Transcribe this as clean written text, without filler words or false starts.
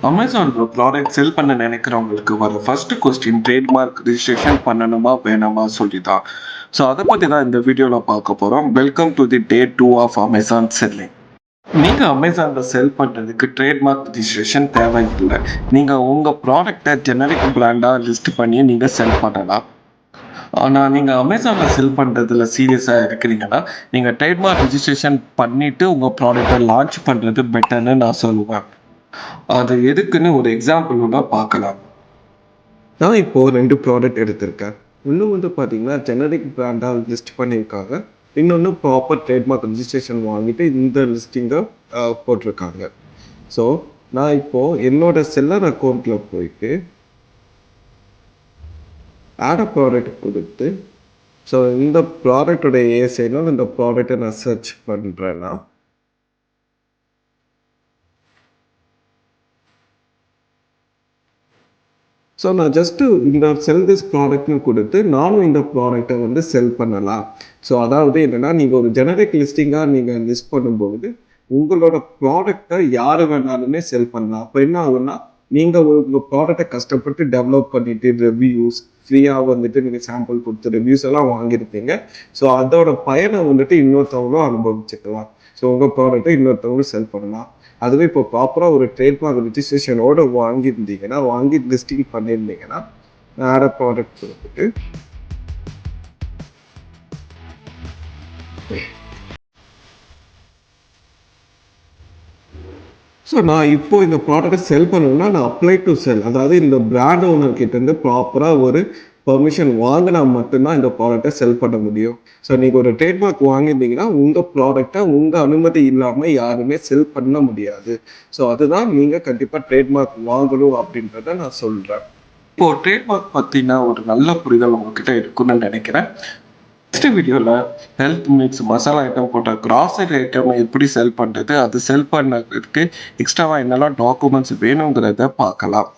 அமேசான்ல ப்ராடக்ட் செல் பண்ண நினைக்கிறவங்களுக்கு வர ஃபர்ஸ்ட் கொஸ்டின் ட்ரேட்மார்க் ரிஜிஸ்ட்ரேஷன் பண்ணணுமா வேணாமா சொல்லி தான். ஸோ அதை பற்றி தான் இந்த வீடியோவில் பார்க்க போகிறோம். Welcome to the day 2 of Amazon selling. நீங்கள் அமேசானில் செல் பண்ணுறதுக்கு ட்ரேட்மார்க் ரிஜிஸ்ட்ரேஷன் தேவையில்லை. நீங்கள் உங்கள் ப்ராடக்டை ஜெனரிக் பிராண்டாக லிஸ்ட் பண்ணி நீங்கள் செல் பண்ணலாம். ஆனால் நீங்கள் அமேசானில் செல் பண்ணுறதுல சீரியஸாக இருக்கிறீங்கன்னா நீங்கள் ட்ரேட்மார்க் ரிஜிஸ்ட்ரேஷன் பண்ணிவிட்டு உங்கள் ப்ராடக்டை லான்ச் பண்ணுறது பெட்டர்னு நான் சொல்லுவேன். அது எதுக்குன்னு ஒரு எக்ஸாம்பிளோட பார்க்கலாம். நான் இப்போது 2 ப்ராடக்ட் எடுத்திருக்கேன். இன்னும் பார்த்தீங்கன்னா ஜெனரிக் பிராண்டாக லிஸ்ட் பண்ணியிருக்காங்க. இன்னொன்று ப்ராப்பர் ட்ரேட்மார்க் ரிஜிஸ்ட்ரேஷன் வாங்கிட்டு இந்த லிஸ்டிங்கை போட்டிருக்காங்க. ஸோ நான் இப்போது என்னோட செல்லர் அக்கௌண்ட்டில் போயிட்டு ஆட் அ ப்ராடக்ட் கொடுத்து ஸோ இந்த ப்ராடக்டோட ஏஎஸ்ஐனால் இந்த ப்ராடக்டை நான் சர்ச் பண்ணுறேன்னா ஸோ நான் ஜஸ்ட்டு இந்த செல் திஸ் ப்ராடக்ட்னு கொடுத்து நானும் இந்த ப்ராடக்டை செல் பண்ணலாம். ஸோ அதாவது என்னென்னா நீங்கள் ஒரு ஜெனரிக் லிஸ்டிங்காக நீங்கள் லிஸ்ட் பண்ணும்போது உங்களோட ப்ராடக்டை யார் வேணாலுமே செல் பண்ணலாம். அப்போ என்ன ஆகுன்னா நீங்கள் உங்கள் ப்ராடக்டை கஷ்டப்பட்டு டெவலப் பண்ணிவிட்டு ரிவ்யூஸ் ஃப்ரீயாக நீங்கள் சாம்பிள் கொடுத்து ரிவ்யூஸ் எல்லாம் வாங்கியிருப்பீங்க. ஸோ அதோட பயனை இன்னொருத்தவங்களும் அனுபவிச்சுக்கலாம். ஸோ உங்கள் ப்ராடக்ட்டை இன்னொருத்தவங்களும் செல் பண்ணலாம். அதுவே இப்போ ப்ராப்பராக ஒரு ட்ரேட்மார்க் ரிஜிஸ்ட்ரேஷனோடு வாங்கி லிஸ்டிங் பண்ணியிருந்தீங்கன்னா ஆட் அ ப்ராடக்ட் கொடுத்துட்டு ஸோ நான் இப்போது இந்த ப்ராடக்ட்டை செல் பண்ணணும்னா நான் அப்ளை டு செல், அதாவது இந்த பிராண்ட் ஓனர்கிட்டேருந்து ப்ராப்பராக ஒரு பர்மிஷன் வாங்கினா மட்டும்தான் இந்த ப்ராடக்டை செல் பண்ண முடியும். ஸோ நீங்கள் ஒரு ட்ரேட்மார்க் வாங்கியிருந்தீங்கன்னா உங்கள் ப்ராடக்டை உங்கள் அனுமதி இல்லாமல் யாருமே செல் பண்ண முடியாது. ஸோ அதுதான் நீங்கள் கண்டிப்பாக ட்ரேட்மார்க் வாங்கணும் அப்படின்றத நான் சொல்கிறேன். இப்போது ட்ரேட்மார்க் பற்றின ஒரு நல்ல புரிதல் உங்ககிட்ட இருக்குன்னு நினைக்கிறேன். நெக்ஸ்ட் வீடியோவில் ஹெல்த் மிக்ஸ் மசாலா ஐட்டம் போட்ட கிராசரி ஐட்டம் எப்படி செல் பண்ணுறது, அது செல் பண்ணுறதுக்கு எக்ஸ்ட்ராவாக என்னெல்லாம் டாக்குமெண்ட்ஸ் வேணுங்கிறத பார்க்கலாம்.